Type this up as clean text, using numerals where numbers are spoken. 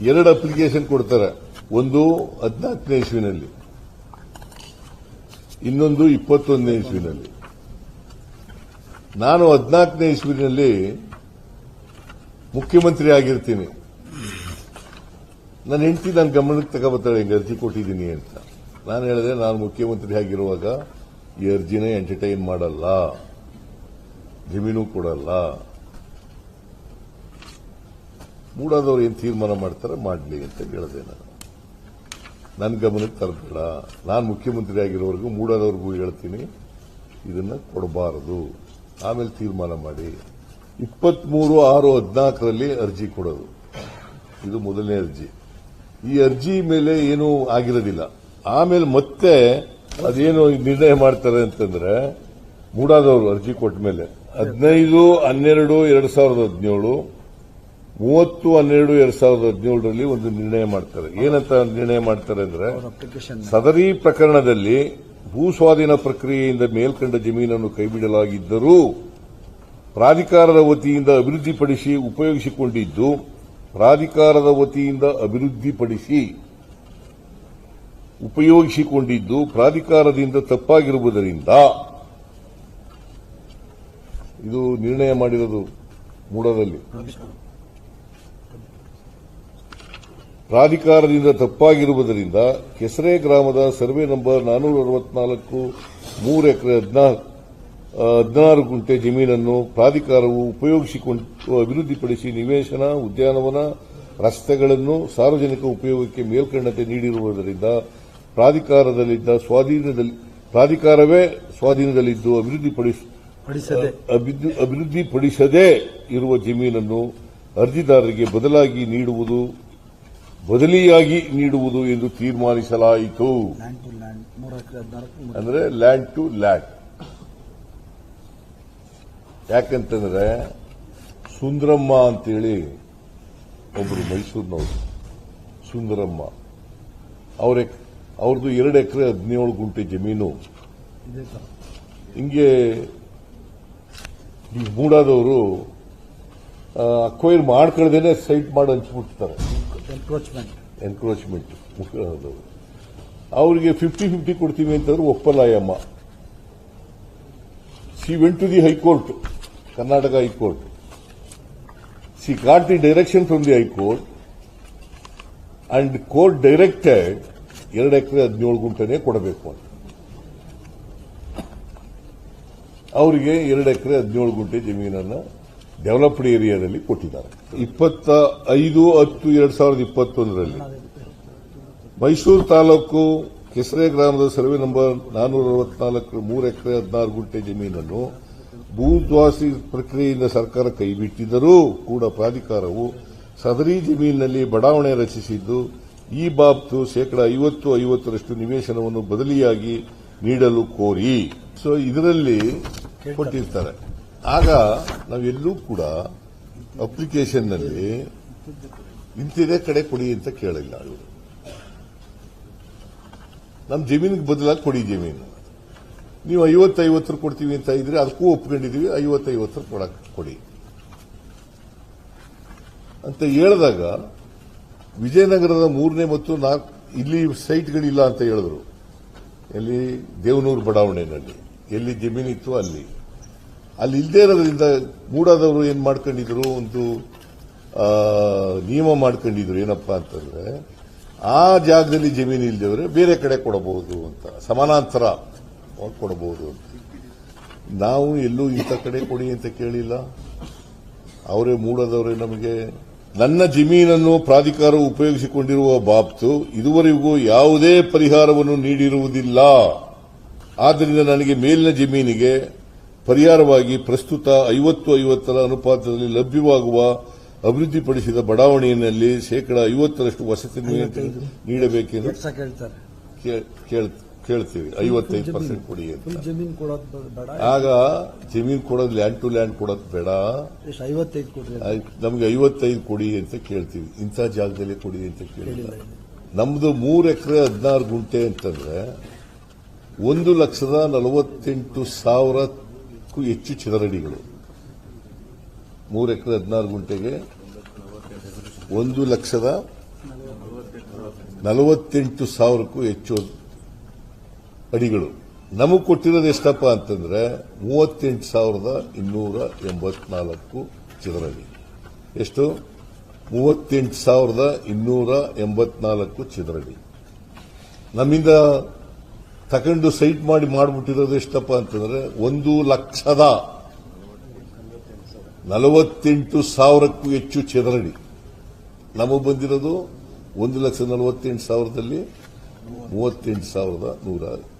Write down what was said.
2 application ಕೊಡ್ತಾರೆ. ಒಂದು 14ನೇ ಇಸ್ವಿನಲ್ಲಿ, ಇನ್ನೊಂದು 21ನೇ ಇಸ್ವಿನಲ್ಲಿ. ನಾನು 14ನೇ ಇಸ್ವಿನಲ್ಲಿ ಮುಖ್ಯಮಂತ್ರಿ ಆಗಿರ್ತೀನಿ. ನನ್ನ ಹೆಂಡತಿ ನನ್ನ ಗಮನಕ್ಕೆ ತಗೋಬರ್ತಾಳೆ, ಹಿಂಗೆ ಅರ್ಜಿ ಕೊಟ್ಟಿದ್ದೀನಿ ಅಂತ. ನಾನು ಹೇಳಿದೆ, ನಾನು ಮುಖ್ಯಮಂತ್ರಿ ಆಗಿರುವಾಗ ಈ ಅರ್ಜಿನ ಎಂಟರ್ಟೈನ್ ಮಾಡಲ್ಲ, ಜಮೀನು ಕೊಡಲ್ಲ. ಮೂಡಾದವ್ರು ಏನು ತೀರ್ಮಾನ ಮಾಡ್ತಾರೆ ಮಾಡಲಿ ಅಂತ ಹೇಳಿದೆ. ನಾನು ನನ್ನ ಗಮನಕ್ಕೆ ತರಬೇಡ, ನಾನು ಮುಖ್ಯಮಂತ್ರಿ ಆಗಿರೋವರೆಗೂ ಮೂಡಾದವ್ರಿಗೂ ಹೇಳ್ತೀನಿ ಇದನ್ನ ಕೊಡಬಾರದು, ಆಮೇಲೆ ತೀರ್ಮಾನ ಮಾಡಿ. 23/6/14ರಲ್ಲಿ ಅರ್ಜಿ ಕೊಡೋದು, ಇದು ಮೊದಲನೇ ಅರ್ಜಿ. ಈ ಅರ್ಜಿ ಮೇಲೆ ಏನೂ ಆಗಿರೋದಿಲ್ಲ. ಆಮೇಲೆ ಮತ್ತೆ ಅದೇನು ನಿರ್ಣಯ ಮಾಡ್ತಾರೆ ಅಂತಂದ್ರೆ, ಮೂಡಾದವರು ಅರ್ಜಿ ಕೊಟ್ಟ ಮೇಲೆ 15/12/2017, 30/12/2017ರಲ್ಲಿ ಒಂದು ನಿರ್ಣಯ ಮಾಡ್ತಾರೆ. ಏನಂತ ನಿರ್ಣಯ ಮಾಡ್ತಾರೆ ಅಂದ್ರೆ, ಸದರಿ ಪ್ರಕರಣದಲ್ಲಿ ಭೂ ಸ್ವಾಧೀನ ಪ್ರಕ್ರಿಯೆಯಿಂದ ಮೇಲ್ಕಂಡ ಜಮೀನನ್ನು ಕೈಬಿಡಲಾಗಿದ್ದರೂ ಪ್ರಾಧಿಕಾರದ ವತಿಯಿಂದ ಅಭಿವೃದ್ಧಿಪಡಿಸಿ ಉಪಯೋಗಿಸಿಕೊಂಡಿದ್ದು ಪ್ರಾಧಿಕಾರದಿಂದ ತಪ್ಪಾಗಿರುವುದರಿಂದ, ಇದು ನಿರ್ಣಯ ಮಾಡಿರೋದು ಮೂಡಾದಲ್ಲಿ, ಪ್ರಾಧಿಕಾರದಿಂದ ತಪ್ಪಾಗಿರುವುದರಿಂದ ಕೆಸರೆ ಗ್ರಾಮದ ಸರ್ವೆ ನಂಬರ್ 464 3 ಎಕರೆ 16 ಗುಂಟೆ ಜಮೀನನ್ನು ಪ್ರಾಧಿಕಾರವು ಉಪಯೋಗಿಸಿಕೊಂಡು ಅಭಿವೃದ್ಧಿಪಡಿಸಿ ನಿವೇಶನ, ಉದ್ಯಾನವನ, ರಸ್ತೆಗಳನ್ನು ಸಾರ್ವಜನಿಕ ಉಪಯೋಗಕ್ಕೆ ಮೇಲ್ಕಂಡತೆ ನೀಡಿರುವುದರಿಂದ ಪ್ರಾಧಿಕಾರವೇ ಸ್ವಾಧೀನದಲ್ಲಿದ್ದು ಅಭಿವೃದ್ಧಿಪಡಿಸದೇ ಇರುವ ಜಮೀನನ್ನು ಅರ್ಜಿದಾರರಿಗೆ ಬದಲಿಯಾಗಿ ನೀಡುವುದು ಎಂದು ತೀರ್ಮಾನಿಸಲಾಯಿತು. ಅಂದ್ರೆ ಲ್ಯಾಂಡ್ ಟು ಲ್ಯಾಂಡ್. ಯಾಕಂತಂದ್ರೆ ಸುಂದರಮ್ಮ ಅಂತೇಳಿ ಒಬ್ಬರು ಮೈಸೂರಿನವರು, ಸುಂದರಮ್ಮ, ಅವ್ರದ್ದು 2 ಎಕರೆ 17 ಗುಂಟೆ ಜಮೀನು. ಹಿಂಗೆ ಈ ಮೂಡಾದವರು ಅಕ್ವೈರ್ ಮಾಡ್ಕೊಳ್ಳದೇನೆ ಸೈಟ್ ಮಾಡಿ ಹಂಚ್ಬಿಡ್ತಾರೆ, ಎನ್ಕ್ರೋಚ್ಮೆಂಟ್. ಅವರಿಗೆ 50-50 ಕೊಡ್ತೀವಿ ಅಂತಂದ್ರೆ ಒಪ್ಪಲ್ಲ ಅಮ್ಮ. She went to the High Court, Karnataka High Court. She got the direction from the High Court and court directed 2 ಎಕರೆ 17 ಗುಂಟೆನೇ ಕೊಡಬೇಕು ಅಂತ. ಅವರಿಗೆ 2 ಎಕರೆ 17 ಗುಂಟೆ ಜಮೀನನ್ನು ಡೆವಲಪ್ಡ್ ಏರಿಯಾದಲ್ಲಿ ಕೊಟ್ಟಿದ್ದಾರೆ. 25/10/2021ರಲ್ಲಿ ಮೈಸೂರು ತಾಲೂಕು ಕೆಸರೆ ಗ್ರಾಮದ ಸರ್ವೆ ನಂಬರ್ 464 3 ಎಕರೆ 16 ಗುಂಟೆ ಜಮೀನನ್ನು ಭೂಸ್ವಾಸಿ ಪ್ರಕ್ರಿಯೆಯಿಂದ ಸರ್ಕಾರ ಕೈಬಿಟ್ಟಿದ್ದರೂ ಕೂಡ ಪ್ರಾಧಿಕಾರವು ಸದರಿ ಜಮೀನಿನಲ್ಲಿ ಬಡಾವಣೆ ರಚಿಸಿದ್ದು ಈ ಬಾಬ್ತು ಶೇಕಡಾ 50% ನಿವೇಶನವನ್ನು ಬದಲಿಯಾಗಿ ನೀಡಲು ಕೋರಿ. ಸೊ ಇದರಲ್ಲಿ ಕೊಟ್ಟಿರ್ತಾರೆ. ಆಗ ನಾವೆಲ್ಲೂ ಕೂಡ ಅಪ್ಲಿಕೇಶನ್ನಲ್ಲಿ ಇಂತಿದೆ ಕಡೆ ಕೊಡಿ ಅಂತ ಕೇಳಿಲ್ಲ. ನಮ್ಮ ಜಮೀನಿಗೆ ಬದಲಾಗಿ ಕೊಡಿ ಜಮೀನು. ನೀವು 50-50 ಕೊಡ್ತೀವಿ ಅಂತ ಇದ್ರೆ ಅದಕ್ಕೂ ಒಪ್ಕೊಂಡಿದೀವಿ, 50-50 ಕೊಡಕ್ಕೆ ಕೊಡಿ ಅಂತ ಹೇಳಿದಾಗ ವಿಜಯನಗರದ 3ನೇ ಮತ್ತು 4 ಇಲ್ಲಿ ಸೈಟ್ಗಳಿಲ್ಲ ಅಂತ ಹೇಳಿದ್ರು. ಎಲ್ಲಿ ದೇವನೂರು ಬಡಾವಣೆಯಲ್ಲಿ ಎಲ್ಲಿ ಜಮೀನಿತ್ತು ಅಲ್ಲಿ ಇಲ್ಲದೇ ಇರೋದ್ರಿಂದ ಮೂಡಾದವರು ಏನ್ ಮಾಡ್ಕೊಂಡಿದ್ರು, ಒಂದು ನಿಯಮ ಮಾಡ್ಕೊಂಡಿದ್ರು. ಏನಪ್ಪಾ ಅಂತಂದ್ರೆ, ಆ ಜಾಗದಲ್ಲಿ ಜಮೀನು ಇಲ್ಲದವರೆ ಬೇರೆ ಕಡೆ ಕೊಡಬಹುದು ಅಂತ, ಸಮಾನಾಂತರ ಕೊಡಬಹುದು ಅಂತ. ನಾವು ಎಲ್ಲೂ ಇಂಥ ಕಡೆ ಕೊಡಿ ಅಂತ ಕೇಳಿಲ್ಲ. ಅವರೇ ಮೂಡಾದವರೇ ನಮಗೆ ನನ್ನ ಜಮೀನನ್ನು ಪ್ರಾಧಿಕಾರ ಉಪಯೋಗಿಸಿಕೊಂಡಿರುವ ಬಾಬ್ತು ಇದುವರೆಗೂ ಯಾವುದೇ ಪರಿಹಾರವನ್ನು ನೀಡಿರುವುದಿಲ್ಲ. ಆದ್ದರಿಂದ ನನಗೆ ಮೇಲಿನ ಜಮೀನಿಗೆ ಪರಿಹಾರವಾಗಿ ಪ್ರಸ್ತುತ 50-50 ಅನುಪಾತದಲ್ಲಿ ಲಭ್ಯವಾಗುವ ಅಭಿವೃದ್ಧಿಪಡಿಸಿದ ಬಡಾವಣೆಯಲ್ಲಿ ಶೇಕಡಾ 50% ವಸತಿ ನೀಡಬೇಕೆಂದು ಕೇಳ್ತೀವಿ. 55% ಕೊಡಿ ಅಂತ. ಆಗ ಜಮೀನು ಕೊಡೋದು ಲ್ಯಾಂಡ್ ಟು ಲ್ಯಾಂಡ್ ಕೊಡೋದು ಬೇಡ, ನಮಗೆ 55 ಕೊಡಿ ಅಂತ ಕೇಳ್ತೀವಿ. ಇಂಥ ಜಾಗದಲ್ಲಿ ಕೊಡಿ ಅಂತ ಕೇಳಿಲ್ಲ. ನಮ್ದು 3 ಎಕರೆ 16 ಗುಂಟೆ ಅಂತಂದ್ರೆ 1,48,000ಕ್ಕೂ ಹೆಚ್ಚು ಚದರಡಿಗಳು. 3 ಎಕರೆ 16 ಗುಂಟೆಗೆ 1,48,000 48,000ಕ್ಕೂ ಹೆಚ್ಚು ಅಡಿಗಳು. ನಮಗೆ ಕೊಟ್ಟಿರೋದು ಎಷ್ಟಪ್ಪ ಅಂತಂದ್ರೆ 38,284 ಚದರ ಅಡಿ. ಎಷ್ಟು? 38,284 ಚದರ ಅಡಿ. ನಮ್ಮಿಂದ ತಗೊಂಡು ಸೈಟ್ ಮಾಡಿಬಿಟ್ಟಿರೋದು ಎಷ್ಟಪ್ಪ ಅಂತಂದ್ರೆ 1,48,000ಕ್ಕೂ ಹೆಚ್ಚು ಚದರಡಿ. ನಮಗೆ ಬಂದಿರೋದು 1,48,000ದಲ್ಲಿ 38,184